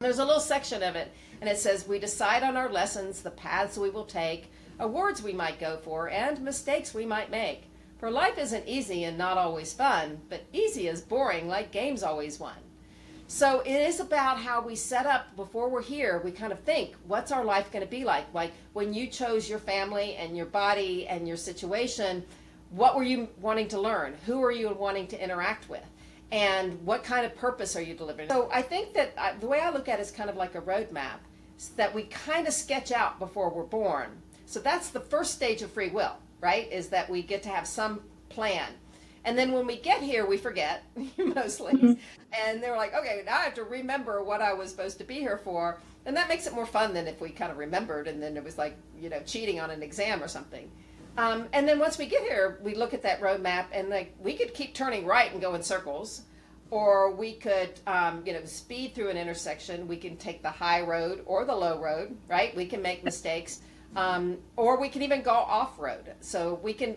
There's a little section of it, and it says, we decide on our lessons, the paths we will take, awards we might go for, and mistakes we might make. For life isn't easy and not always fun, but easy is boring like games always won. So it is about how we set up before we're here. We kind of think, what's our life going to be like? Like when you chose your family and your body and your situation, what were you wanting to learn? Who are you wanting to interact with? And what kind of purpose are you delivering? So I think that the way I look at it is kind of like a roadmap that we kind of sketch out before we're born. So that's the first stage of free will, right? Is that we get to have some plan. And then when we get here, we forget mostly. Mhm. And they're like, okay, now I have to remember what I was supposed to be here for. And that makes it more fun than if we kind of remembered and then it was like, cheating on an exam or something. And then once we get here, we look at that roadmap and like we could keep turning right and go in circles, or we could, speed through an intersection. We can take the high road or the low road, right? We can make mistakes, or we can even go off road. So we go,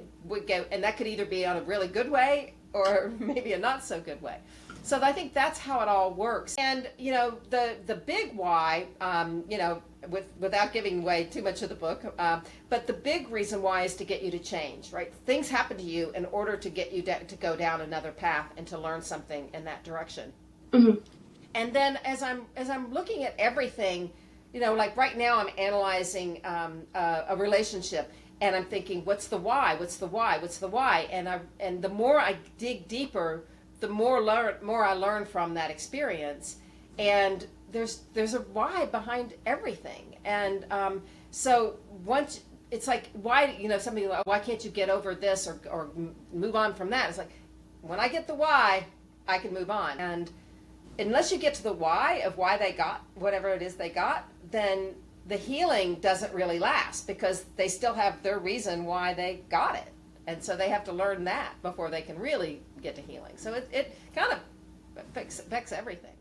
and that could either be on a really good way or maybe a not so good way. So I think that's how it all works. And the big why, without giving away too much of the book, but the big reason why is to get you to change, right? Things happen to you in order to get you to go down another path and to learn something in that direction. Mhm. And then as I'm looking at everything, like right now I'm analyzing a relationship. And I'm thinking, what's the why? What's the why? What's the why? And the more I dig deeper, the more I learn from that experience. And there's a why behind everything. And so once it's like, why, something like, why can't you get over this or move on from that? It's like, when I get the why, I can move on. And unless you get to the why of why they got whatever it is they got, then the healing doesn't really last because they still have their reason why they got it. And so they have to learn that before they can really get to healing. So it kind of affects everything.